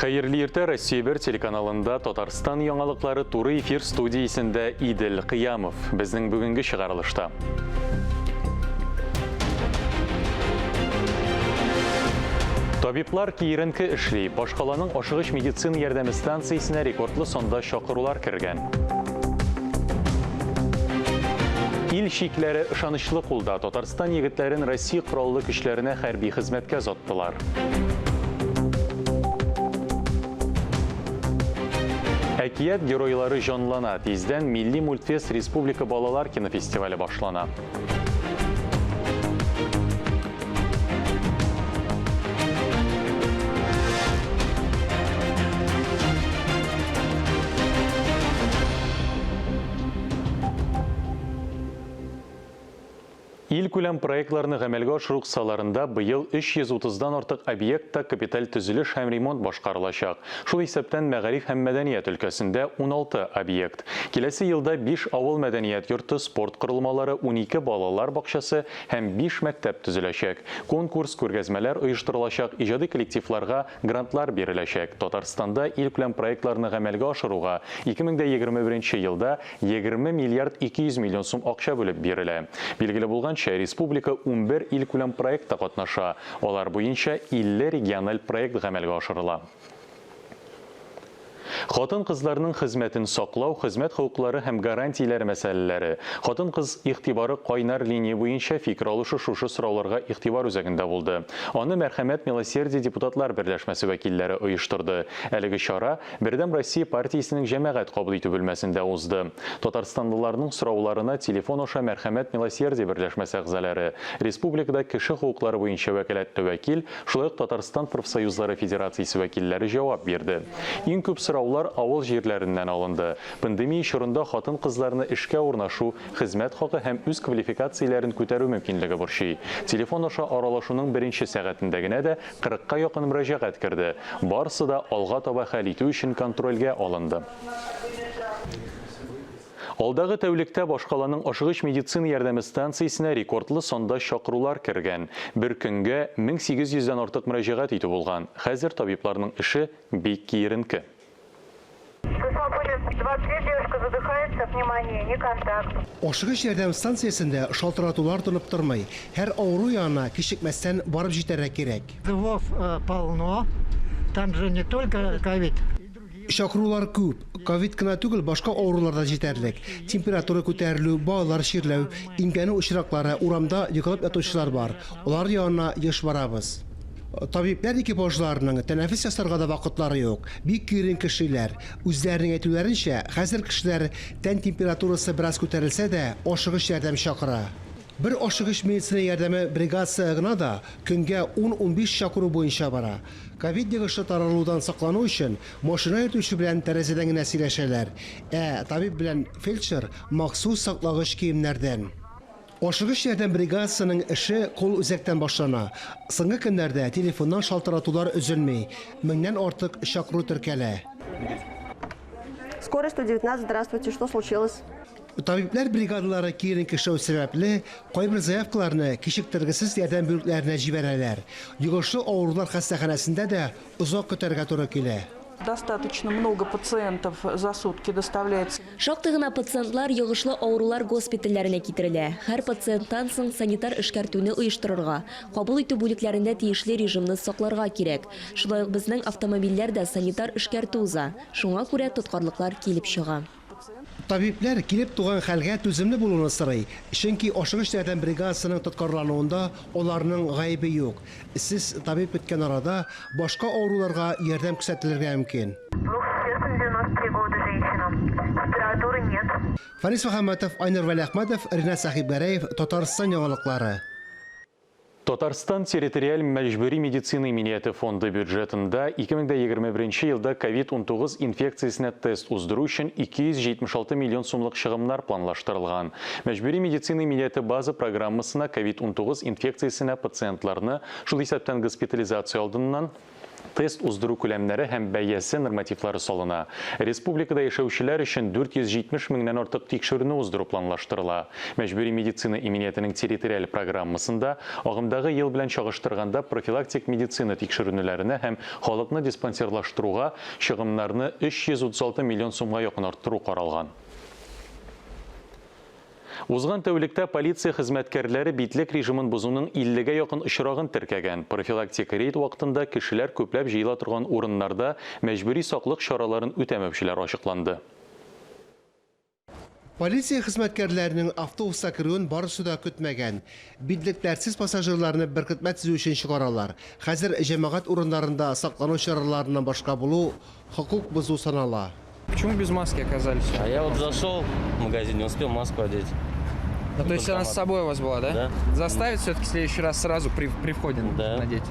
Hayırlı erте Россия 1 телеканалында Татарстан яңалыклары туры эфир студиясында Идел Кыямов. Безнең бүгенге чыгарылышта. Табиблар киеренке эшли, башкаланың ашыгыч медицина ярдәме станциясенә рекордлы сонда чакырулар кергән. Ил шикләре ышанычлы кулда Татарстан егетләрен Россия кораллы көчләренә хәрби хезмәткә озаттылар. Әкият геройлары жанлана. Тиздән Милли мультфест Республика балалар кинофестивале башлана. Ил күләм проектларны гамәлгә ашыру кысаларында быел 330-дан артык объектта капиталь төзелеш һәм ремонт башкарылачак. Шул исәптән мәгариф һәм мәдәният өлкәсендә 16 объект. Киләсе елда 5 авыл мәдәният йорты, спорт корылмалары, 12 балалар бакчасы һәм 5 мәктәп төзеләчәк. Конкурс, күргәзмәләр оештырылачак, иҗади коллективларга грантлар биреләчәк. Татарстанда ил күләм проектларны гамәлгә ашыруга 2021 елда 20 миллиард 200 миллион сум акча бүлеп бирелә. Билгеле булган республика 11 ил күләм проектта катнаша. Алар буенча 50 региональ проект гамәлгә ашырыла. Хатын-кызларның хезмәтен саклау, хезмәт хокуклары һәм гарантияләре мәсьәләләре. Хатын-кыз игътибары кайнар линия буенча фикер алышу шушы сорауларга игътибар үзәгендә булды. Аны Мәрхәмәт Милосердие депутатлар берләшмәсе вәкилләре оештырды. Әлеге чара Бердәм Россия партиясенең җәмәгать кабул итү бүлмәсендә узды. Татарстанлыларның сорауларына телефон аша Мәрхәмәт Милосердие берләшмәсе әгъзалары, республикада кеше хокуклары буенча вәкаләтле вәкил, шулай ук Татарстан профсоюзлары федерациясе вәкилләре җавап бирде. Иң күп сораулар авыл җирләреннән алынды. Пандемия чорында хатын-кызларны эшкә урнашу, хезмәт хакы һәм үз квалификацияләрен күтәрү мөмкинлеге борчый. Телефон аша аралашуның беренче сәгатендә генә дә 40-ка якын мөрәҗәгать керде. Барысы да алга таба хәл итү өчен контрольгә алынды. Алдагы тәүлектә башкаланың ашыгыч медицина ярдәме станциясенә рекордлы сонда чакырулар кергән. Бер көнгә 1800-дән артык мөрәҗәгать итү булган. Хәзер табибларның эше бик киеренке. Ашыгыч ярдәм станциясендә шалтыратулар тынып тормый. Һәр авыру янына кичекмәстән барып җитәргә кирәк. Вызовов полно. Там же не только ковид. Чакырулар күп. Ковид кына түгел, башка авыруларда җитәрлек. Температура күтәрелү, балалар ширләү, имкәнү очраклары, урамда йокылып ятучылар бар. Улар янына еш барабыз. Табиблар экипажларының тәнәфес ясарга да вакытлары юк. Бик кирен кешеләр. Үзләренең әйтүләренчә, хәзер кешеләр тән температурасы бераз күтәрелсә дә, ашыгыч ярдәм чакыра. Бер ашыгыч медицина ярдәме бригадасы гына да көнгә 10-15 чакыру буенча бара. Ковид йогышы таралудан саклану өчен машина йөртүче белән тәрәзәдән генә сөйләшәләр. Табиб белән фельдшер махсус саклагыч киемнәрдән. Ашыгыч ярдәм бригадасының эше кул үзәктән башлана. Соңгы көннәрдә телефоннан шалтыратулар өзелми. 1000-нән артык чакыру теркәлә. Скорая 119, здравствуйте, что случилось? Табиблар бригадалары киерен кешәү сәбәпле кайбер заявкаларны кичектергесез ярдәм бүлекләренә җибәрәләр. Йогышлы авырулар хастаханәсендә дә озак көтәргә туры килә. Достаточно много пациентов за сутки доставляется. Шактый гына пациентлар йогышлы авырулар госпитальләренә китерелә. Һәр пациенттан соң санитар эшкәртүне оештырырга, кабул итү бүлекләрендә тиешле режимны сакларга кирәк. Шулай ук безнең автомобильләрдә санитар эшкәртү уза. Шуңа күрә тоткарлыклар килеп чыга. Табиблар килеп туган хәлгә түземле булуны сорый. Чөнки ашыгыч ярдәм бригадасының тоткарлануында аларның гаебе юк. Сез табиб беткән арада башка авыруларга ярдәм күрсәтелергә мөмкин. Фарис Мөхәммәтов, Айнур Вәлиәхмәтов, Ринат Сахибгәрәев, Татарстан яңалыклары. Татарстан территориаль мәҗбүри медицина иминияты фонды бюджетында 2021 елда COVID-19 инфекциясенә тест уздыру өчен 276 миллион сумлык чыгымнар планлаштырылган. Мәҗбүри медицина иминияты база программасына COVID-19 инфекциясенә пациентларны шул исәптән госпитализация алдыннан Тест уздыру күләмнәре һәм бәясе нормативлары салына. Республикада яшәүчеләр өчен 470 меңнән артык тикшерүне уздыру планлаштырыла. Мәҗбүри медицина иминiyetining территориаль программасында агымдагы ел белән чагыштырганда профилактик медицина тикшерүләренә һәм халыкны диспансерлаштыруга чыгымнарны 336 миллион сумга якын арттыру каралган. Узган тәүлектә полиция хезмәткәрләре битлек режимын бозуның 50-гә якын очрагын теркәгән. Профилактик рейд вакытында кешеләр күпләп җыела торган урыннарда мәҗбүри саклык чараларын үтәмәүчеләр ачыкланды. Полиция хезмәткәрләренең автобуска керүен барысы да көтмәгән. Бидлекләрсез пассажирларны беркетмә төзү өчен чыгаралар. Хәзер җәмәгать урыннарында саклану чараларыннан башка булу хокук бозу санала. Почему без маски оказались? А я вот зашел в магазин, не успел маску одеть. Ну, то есть она с собой у вас была, да? Да. Заставить все-таки в следующий раз сразу при входе Да. надеть?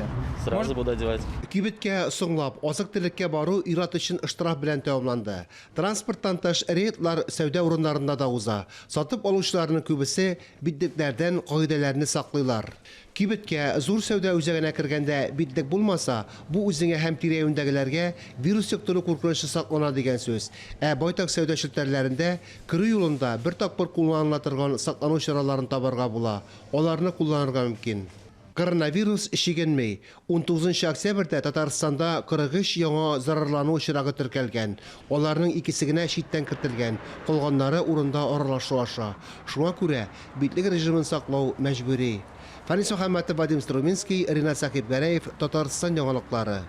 Сразу буду одевать. Кибеткә соңлап, азык-төлеккә бару ират өчен штраф белән тәмамланды. Транспорттан тыш рейдлар сәүдә урыннарында да уза. Сатып алучыларның күбесе бидлекләрдән кагыйдәләрне саклыйлар. Кибеткә зур сәүдә үзәгенә кергәндә бидлек булмаса, бу үзеңә һәм тирә-юньдәгеләргә вирус йоктыру куркынычы саклана дигән сүз. Байтак сәүдә челтәрләрендә керү юлында бер тапкыр кулланыла торган саклану чараларын табарга була. Аларны кулланырга мөмкин. Коронавирус шигенмей. 19 октябрьдә Татарстанда 43 яңа зарарлану очрагы теркәлгән. Аларның икесе генә читтән кертелгән. Калганнары урында аралашу аша. Шуңа күрә битлек режимын саклау мәҗбүри. Фанис Мөхәммәтов, Вадим Струминский, Ринат Сахибгәрәев, Татарстан яңалыклары.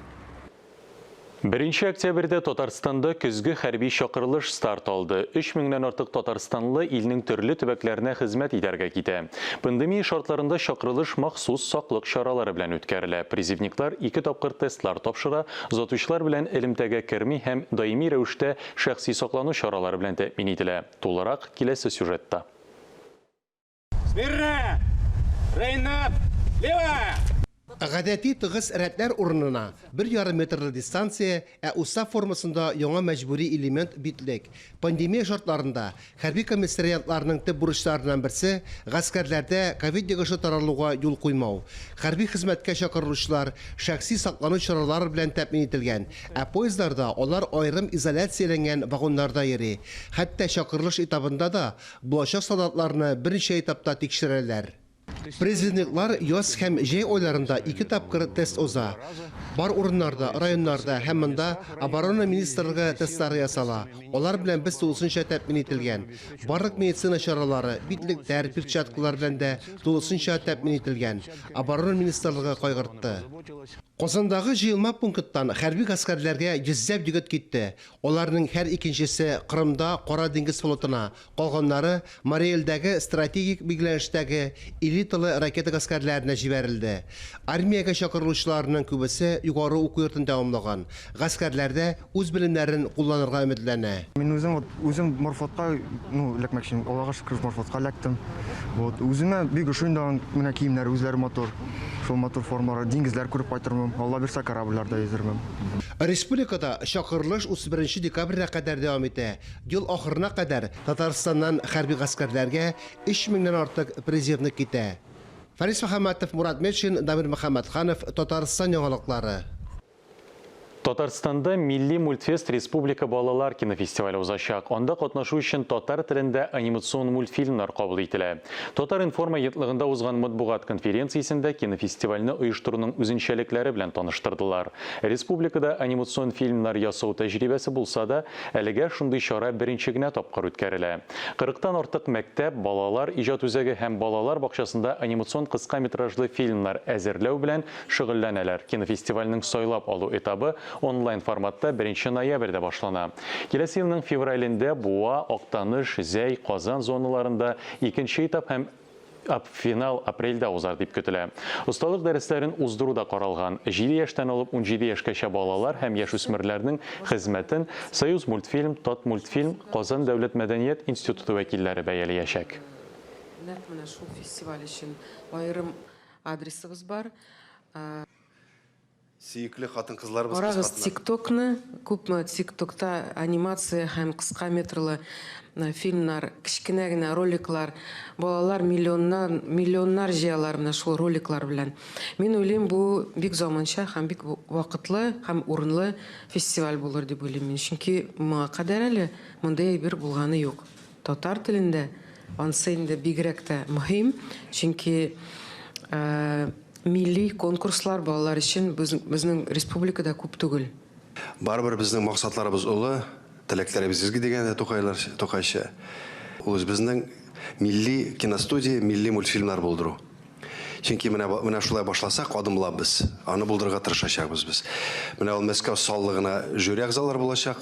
1 октябрьдә Татарстанда көзге хәрби чакырылыш старт алды. 3 меңнән артык татарстанлы илнең төрле төбәкләренә хезмәт итәргә китә. Пандемия шартларында чакырылыш махсус саклык чаралары белән үткәрелә. Призывниклар 2 тапкыр тестлар тапшыра, озатучылар белән элемтәгә керми һәм даими рәвештә шәхси саклану чаралары белән тәэмин ителә. Тулырак киләсе сюжетта. Гадәти тыгыз рәтләр урынына 1,5 метрлы дистанция, УСАФ формасында яңа мәҗбүри элемент битлек. Пандемия шартларында хәрби комиссариатларның төп бурычларыннан берсе гаскәрләрдә ковид-19 таралуга юл куймау. Хәрби хезмәткә чакырылучылар шәхси саклану чаралары белән тәэмин ителгән. Поездларда алар аерым изоляцияләнгән вагоннарда йөри. Хәтта чакырылыш этабында да булачак солдатларны берничә этапта тикшерәләр. Президентлар яз һәм җәй айларында 2 тапкыр тест уза. Бар урыннарда, районнарда һәм монда оборона министрлыгы тестлары ясала. Алар белән без тулысынча тәэмин ителгән. Барлык медицина чаралары, битлектәр, перчаткалар белән дә тулысынча тәэмин ителгән. Оборона министрлыгы кайгыртты. Казандагы җыелма пункттан хәрби гаскәрләргә 100 егет китте. Аларның һәр икенчесе Крымда Кара диңгез флотына, калганнары Мариэлдәге стратегик билгеләнештәге элиталы ракета гаскәрләренә җибәрелде. Армиягә чакырылучыларның күбесе югары уку йортын тәмамлаган. Гаскәрләрдә үз белемнәрен кулланырга өметләнә. Мен үзем морфотка, эләкмәкче, Аллага шөкер морфотка эләктем. Үземә бик ошойдан менә киемнәр үзләре мотор. Шул мотор формалары диңгезләр күреп кайтырмын. Алла бирсә корабльләрдә йөзермен. Республикада чакырылыш 31 декабрьгә кадәр дәвам итә. Ел ахырына кадәр Татарстаннан хәрби гаскәрләргә 3 меңнән артык призывник китә. Фарис Мөхәммәтов, Мурат Метшин, Дамир Мөхәммәтханов, Татарстан яңалыклары. Татарстанда Милли мультфест Республика балалар кинофестивале узачак. Анда катнашу өчен татар телендә анимацион мультфильмнар кабул ителә. Татар информ агентлыгында узган матбугат конференциясендә кинофестивальне оештыруның үзенчәлекләре белән таныштырдылар. Республикада анимацион фильмнар ясау тәҗрибәсе булса да, әлегә шундый чара беренче генә тапкыр үткәрелә. 40-тан артык мәктәп, балалар иҗат үзәге һәм балалар бакчасында анимацион кыска метражлы фильмнар әзерләү белән шөгыльләнәләр. Кинофестивальнең сайлап алу этабы онлайн форматта 1 ноябрьдә башлана. Киләсе елның февралендә Буа, Актаныш, Зәй, Казан зоналарында 2нче этап һәм финал апрельдә узар дип көтелә. Усталык дәресләрен уздыру да каралган. 7 яшьтән алып 17 яшькәчә балалар һәм яшүсмерләрнең хезмәтен Союз мультфильм, Тот мультфильм, Казан дәүләт мәдәният институты вәкилләре бәяләячәк. Менә шул фестиваль өчен аерым адресыбыз бар. Сөйкілі қатын қызларыбыз. Арагыз ТикТокны, күпме ТикТокта анимация һәм кыска метрлы фильмнар, кичкенә генә роликлар, балалар миллионнар җыялар менә шул роликлар белән. Мин уйлыйм, бу бик заманча һәм бик вакытлы һәм урынлы фестиваль булыр дип уйлыйм. Чөнки моңа кадәр әле мондай бер булганы юк. Татар телендә ансы инде бигрәк тә мөһим, чөнки милли конкурслар балалар өчен безнең республикада күп түгел. Барбыр безнең максатларыбыз улы, теләкләребез изге дигәндә Тукайча. Ул безнең милли киностудия, милли мультфильмнар булдыру. Чөнки менә шулай башласак, адымлабыз. Аны булдырырга тырышачакбыз без. Менә ул Мәскәү саллыгына жюри әгъзалары булачак.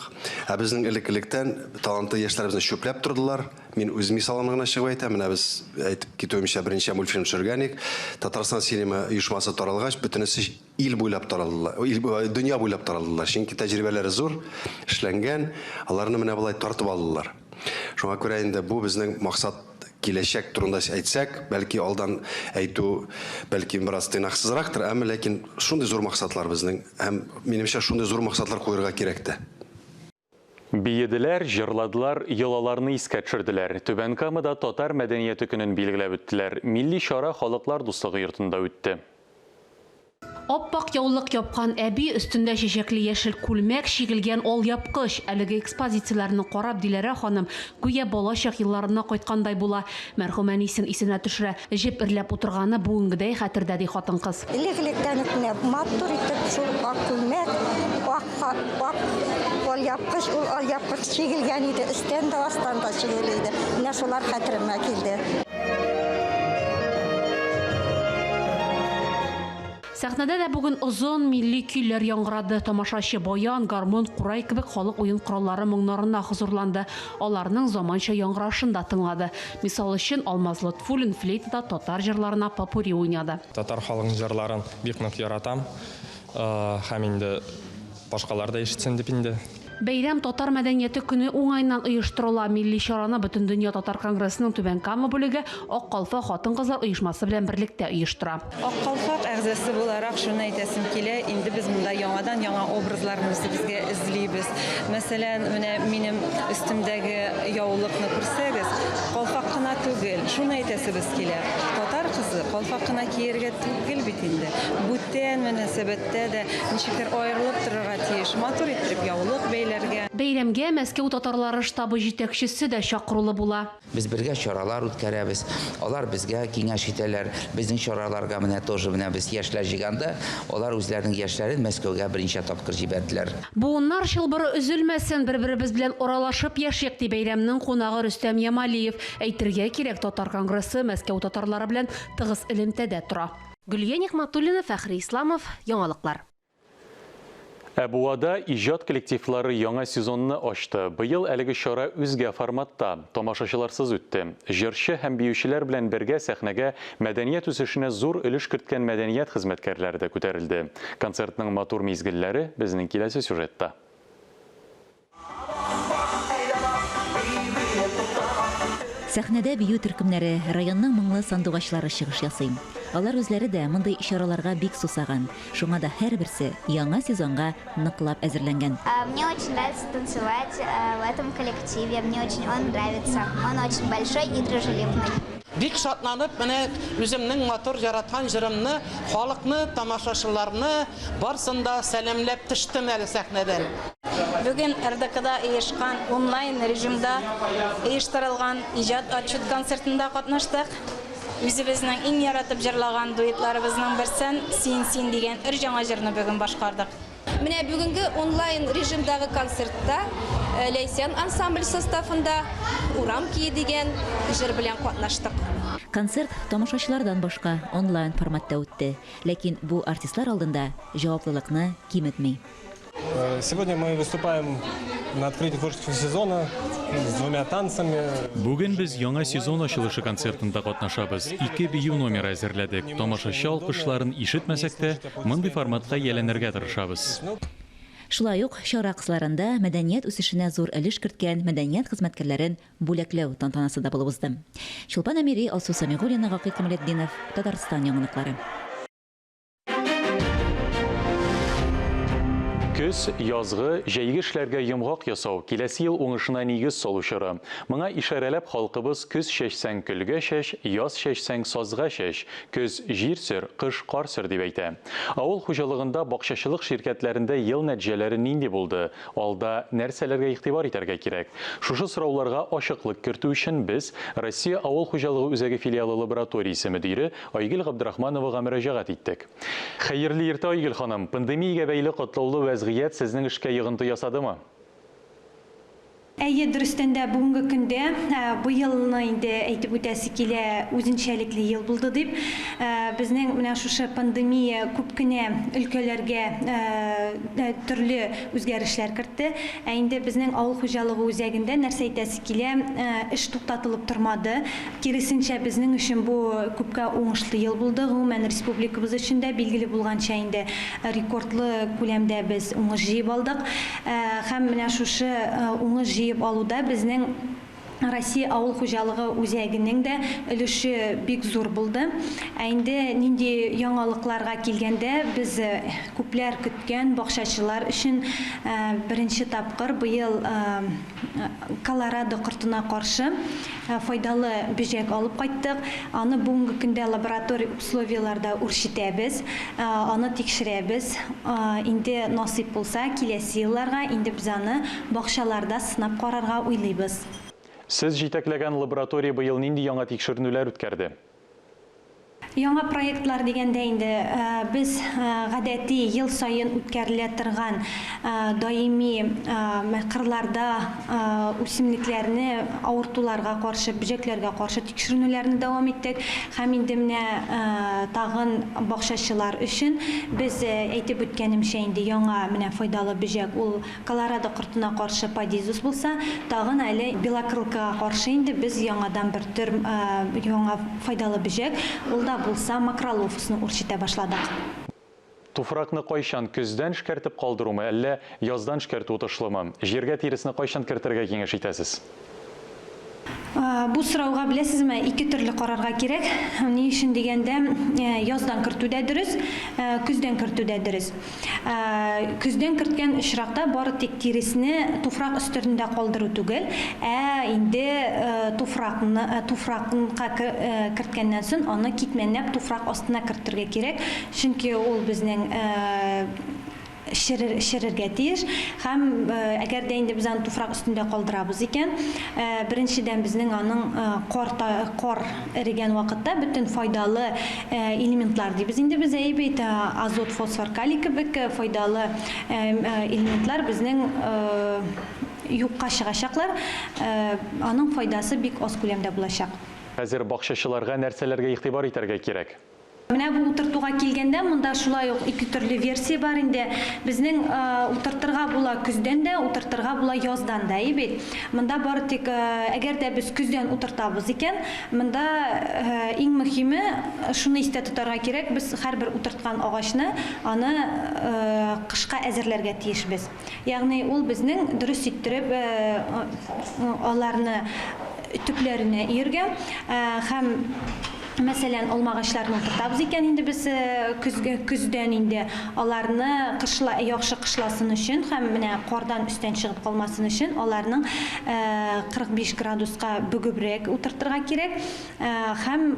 Ә безнең элеклектән талантлы яшьләребезне чөпләп тордылар. Мин үз мисалымны гына чыгып әйтәм. Менә без әйтеп китүемчә беренче мультфильм төшергәник. Татарстан синема оешмасы таралгач, бөтенесе ил буйлап таралдылар. Дөнья буйлап таралдылар. Чөнки тәҗрибәләре зур, эшләнгән. Аларны менә булай тартып алдылар. Шуңа күрә инде бу безнең максат киләчәк турында әйтсәк, бәлки алдан әйтү, бәлки бераз тыйнаксызрактыр, әмма ләкин шундый зур максатлар безнең, һәм минемчә шундый зур максатлар куярга кирәк тә. Биеделәр, җырладылар, йолаларны искә төшерделәр. Түбән Камада татар мәдәнияте көнен билгеләп үттеләр. Милли чара халыклар дуслыгы йортында үтте. Оппак яулык япкан әби өстендә чәчәкле яшел күлмәк чигелгән алъяпкыч. Әлеге экспозицияләрне карап Диләрә ханым гүя балачак елларына кайткандай була. Мәрхүм әнисен исенә төшерә. Җеп ирләп утырганы бүгенгедәй хәтердә ди хатын-кыз. Элек-электән үтенә матур итеп шул ак күлмәк, ак алъяпкыч, ул алъяпкыч чигелгән иде, өстән дә астан да чигелә иде. Менә шулар хәтеремә килде. Сәхнәдә дә бүген озон милли көйләр яңгырады. Тамашачы баян, гармон, курай кебек халык уен кораллары моңнарына хозурланды. Аларның заманча яңгырашын да тыңлады. Мисал өчен Алмаз Лотфуллин флейтада татар җырларына попури уйнады. Татар халык җырларын бик нык яратам. Һәм инде башкалар да ишетсен дип инде. Бәйрәм татар мәдәнияте көне уңайнан оештырыла. Милли чараны Бөтен дөнья татар конгрессының Түбән Кама бүлеге Ак Калфа хатын-кызлар оешмасы белән берлектә оештыра. Ак Калфак әгъзасы буларак шуны әйтәсем килә, инде без монда яңадан яңа образларны безгә эзлибез. Мәсәлән, менә минем өстемдәге яулыкны күрсәгез, калфак кына түгел, шуны әйтәсебез килә. Татар кызы калфак кына киергә түгел бит инде. Бүтән мөнәсәбәттә дә ничектер аерылып торырга тиеш. Матур итеп яулык Бәйрәмгә Мәскәү татарлары штабы җитәкчесе дә чакырылы була. Без бергә чаралар үткәрәбез. Алар безгә киңәш итәләр. Безнең чараларга менә тоже менә без яшьләр җыганда, алар үзләренең яшьләрен Мәскәүгә беренче тапкыр җибәрделәр. Буыннар чылбыры өзелмәсен, бер-беребез белән оралашып яшәк ди бәйрәмнең кунагы Рөстәм Ямалиев. Әйтергә кирәк, татар конгрессы Мәскәү татарлары белән тыгыз элемтәдә тора. Гөлия Нигъмәтуллина, Фәхри Исламов, Яңалыклар. Әбуада иҗат коллективлары яңа сезонны ачты. Быел әлеге чара үзгә форматта, тамашачыларсыз үтте. Җырчы һәм биючеләр белән бергә сәхнәгә мәдәният үсешенә зур өлеш керткән мәдәният хезмәткәрләре дә күтәрелде. Концертның матур мизгелләре безнең киләсе сюжетта. Сәхнәдә бию төркемнәре, районның моңлы сандугачлары чыгыш ясый. Алар үзләре дә мондай ишараларга бик сусаган. Шуңа да һәрберсе яңа сезонга ныклап әзерләнгән. Мне очень нравится танцевать в этом коллективе. Мне очень он нравится. Он очень большой и дружелюбный. Бик шатланып, менә үземнең матур яраткан җырымны, халыкны, тамашачыларны барсында сәламләп төштем әле сәхнәдән. Бүген РДКда оешкан онлайн режимда оештырылган иҗат отчет концертында катнаштык. Үзебезнең иң яратып җырлаган дуэтларыбызның берсен "Син" дигән өр яңа җырны бүген башкардык. Менә бүгенге онлайн режимдагы концертта Ләйсән ансамбль составында "Урам кие" дигән җыр белән катнаштык. Концерт тамашачылардан башка онлайн форматта үтте, ләкин бу артистлар алдында җаваплылыкны киметми. Сегодня мы выступаем на открытии творческого сезона с двумя танцами. Бүген без яңа сезон ачылышы концертында катнашабыз. 2 бию номеры әзерләдек. Тамашачы алкышларын ишетмәсәк тә, мондый форматка яләнергә тырышабыз. Шулай ук чара кысаларында мәдәният үсешенә зур өлеш керткән мәдәният хезмәткәрләрен бүләкләү тантанасы да булып узды. Чулпан Әмири, Алсу Самигуллина, Гакый Камалетдинов, Татарстан яңалыклары. Көз, язгы, җәйге эшләргә йомгак ясау киләсе ел уңышына нигез салучыры. Моңа ишарәләп халкыбыз көз чәчсәң көлгә чәч, яз чәчсәң сазга чәч, көз җир сөр, кыш кар сөр дип әйтә. Авыл хуҗалыгында бакчачылык ширкәтләрендә ел нәтиҗәләре нинди булды? Алда нәрсәләргә игътибар итәргә кирәк? Шушы сорауларга ачыклык кертү өчен без Россия авыл хуҗалыгы үзәге филиалы лабораториясе мөдире Айгөл Габдрахмановага мөрәҗәгать иттек. Хәерле иртә, Айгөл ханым. Пандемиягә бәйле катлаулы вәзгыять сезнең эшкә йогынты ясадымы? Әйе, дөрестән дә бүгенге көндә бу елны инде әйтеп үтәсе килә үзенчәлекле ел булды дип. Безнең менә шушы пандемия күп кенә өлкәләргә төрле үзгәрешләр кертте. Инде безнең авыл хуҗалыгы үзәгендә нәрсә әйтәсе килә, эш туктатылып тормады. Киресенчә безнең өчен бу күпкә уңышлы ел булды. Гомумән республикабыз өчен дә билгеле булганча инде рекордлы күләмдә без уңыш җыеп алдык. Һәм менә шушы уңыш алуда безнең Россия авыл хуҗалыгы үзәгенең дә өлеше бик зур булды. Инде нинди яңалыкларга килгәндә без күпләр көткән бакчачылар өчен беренче тапкыр быел Колорадо кортына каршы файдалы бөҗәк алып кайттык. Аны бүгенге көндә лаборатория условияларда үрчетәбез, аны тикшерәбез. Инде насыйп булса, киләсе елларга инде без аны бакчаларда сынап карарга уйлыйбыз. Сез җитәкләгән лаборатория быел нинди яңа тикшеренүләр үткәрде? Яңа проектлар дигәндә инде без гадәти ел сайын үткәрелә торган даими кырларда үсемлекләрне авыртуларга каршы, бөҗәкләргә каршы тикшеренүләрне дәвам иттек. Һәм инде менә тагын бакчачылар өчен без әйтеп үткәнемчә инде яңа менә файдалы бөҗәк ул Колорадо кортына каршы падизус булса, тагын әле белокрылкага каршы инде без яңадан бер төр яңа файдалы бөҗәк ул да булса макролофусны үрчетә башладык. Туфракны кайчан көздән эшкәртеп калдырумы, әллә яздан эшкәртү отышлымы? Җиргә тиресне кайчан кертергә киңәш итәсез? Бу сорауга беләсезме, ике төрле карарга кирәк. Ни өчен дигәндә, яздан кертүдә дөрес, көздән кертүдә дөрес. Көздән керткән очракта бары тик тиресне туфрак өстендә калдыру түгел, инде туфракка керткәннән соң аны китмәнләп туфрак астына кертергә кирәк. Чөнки ул безнең шерергә тиеш. Һәм әгәр дә инде без аны туфрак өстендә калдырабыз икән, беренчедән безнең аның кар эрегән вакытта бөтен файдалы элементлар дибез. Инде без әйбәт азот, фосфор, калий кебек файдалы элементлар безнең юкка чыгачаклар. Аның файдасы бик аз күләмдә булачак. Хәзер бакчачыларга нәрсәләргә игътибар итәргә кирәк? Менә бу утыртуга килгәндә, монда шулай ук ике төрле версия бар инде. Безнең утыртырга була көздән дә, утыртырга була яздан да, бит. Монда бары тик әгәр дә без көздән утыртабыз икән, монда иң мөһиме шуны истә тотарга кирәк, без һәрбер утырткан агачны аны кышка әзерләргә тиешбез. Ягъни ул безнең дөрес иттереп аларны төпләренә иергә һәм Мәсәлән, алма агачларын утыртабыз икән инде без көздән инде аларны яхшы кышласын өчен һәм менә кардан өстән чыгып калмасын өчен аларның 45 градуска бөгебрәк утыртырга кирәк. Һәм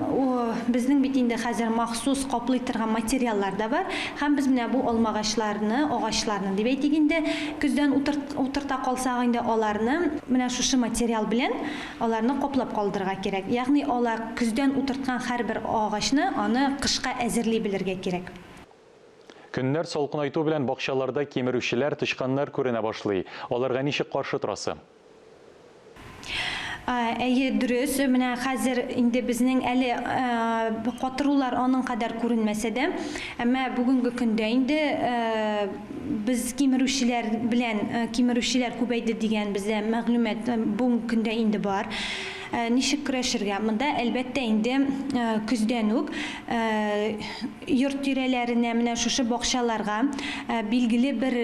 безнең бит инде хәзер махсус каплый торган материаллар да бар. Һәм без менә бу алма агачларны дип әйтик инде көздән утырта калсак инде аларны менә шушы материал белән аларны каплап калдырырга кирәк. Ягъни алар көздән утырткан һәрбер агачны аны кышка әзерли белергә кирәк. Көннәр салкынайту белән бакчаларда кемерүчеләр, тычканнар күренә башлый. Аларга ничек каршы торасы? Әйе, дөрес. Менә хәзер инде безнең әле катырулар аның кадәр күренмәсә дә, әмма бүгенге көндә инде без кимерүчеләр күбәйде дигән бездә мәгълүмат бүгенге көндә инде бар. Ничек көрәшергә? Монда әлбәттә инде көздән үк йорт тирәләренә менә шушы бакчаларга билгеле бер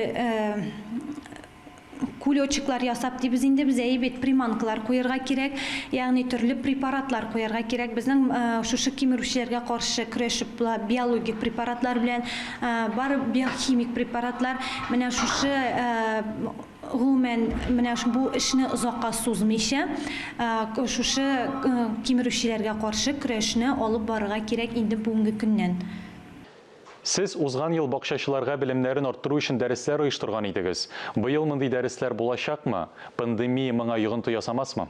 кулечиклар ясап дибез инде без әйбәт приманкалар куярга кирәк, ягъни төрле препаратлар куярга кирәк. Безнең шушы кимерүчеләргә каршы көрәшеп биологик препаратлар белән бар биохимик препаратлар менә шушы гомумән менә бу эшне озакка сузмыйча шушы кимерүчеләргә каршы көрәшне алып барырга кирәк инде бүгенге көннән. Сез узган ел бакчачыларга белемнәрен арттыру өчен дәресләр оештырган идегез. Быел мондый дәресләр булачакмы? Пандемия моңа йогынты ясамасмы?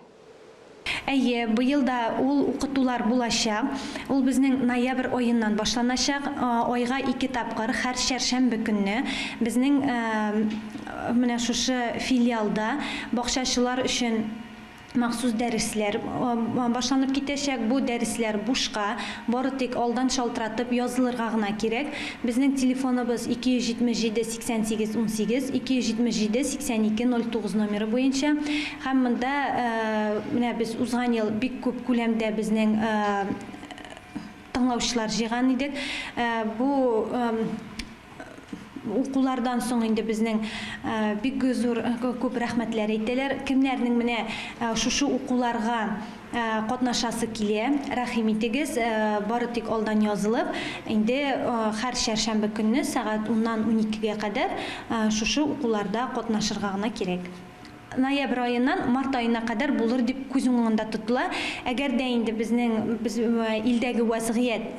Әйе, быел да ул укытулар булачак. Ул безнең ноябрь аеннан башланачак. Айга 2 тапкыр һәр чәршәмбе көнне безнең менә шушы филиалда бакчачылар өчен махсус дәресләр башланып китәчәк. Бу дәресләр бушка, бары тик алдан шалтыратып язылырга гына кирәк. Безнең телефоныбыз 277 88 18, 277 82 09 номеры буенча. Һәм монда менә без узган ел бик күп күләмдә безнең тыңлаучылар җыйган идек. Бу укулардан соң инде безнең бик зур күп рәхмәтләр әйтәләр. Кемнәрнең менә шушы укуларга катнашасы килә, рәхим итегез, бары тик алдан язылып, инде һәр чәршәмбе көнне сәгать 10-нан 12-гә кадәр шушы укуларда катнашырга гына кирәк. Ноябрь аеннан март аена кадәр булыр дип күз уңында тотыла. Әгәр дә инде безнең илдәге вазгыять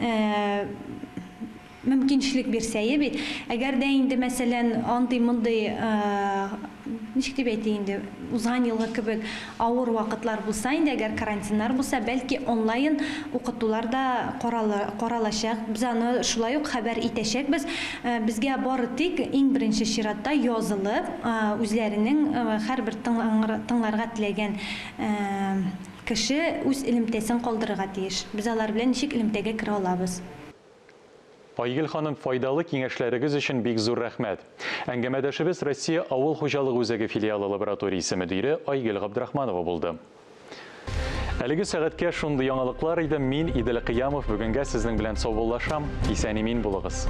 мөмкинчелек бирсәе бит, әгәр дә инде мәсәлән андый-мондый ничек дип әйтик инде узган елгы кебек авыр вакытлар булса, инде әгәр карантиннар булса, бәлки онлайн укытулар да каралачак. Без аны шулай ук хәбәр итәчәкбез. Безгә бары тик иң беренче чиратта язылып, үзләренең һәрбер тыңларга теләгән кеше үз элемтәсен калдырырга тиеш. Без алар белән ничек элемтәгә керә алабыз? Айгөл ханым, файдалы киңәшләрегез өчен бик зур рәхмәт. Әңгәмәдәшебез Россия авыл хуҗалыгы үзәге филиалы лабораториясе мөдире Айгөл Габдрахманова булды. Әлеге сәгатькә шундый яңалыклар иде. Мин Идел Кыямов, бүгенгә сезнең белән саубуллашам. Исән-имин булыгыз.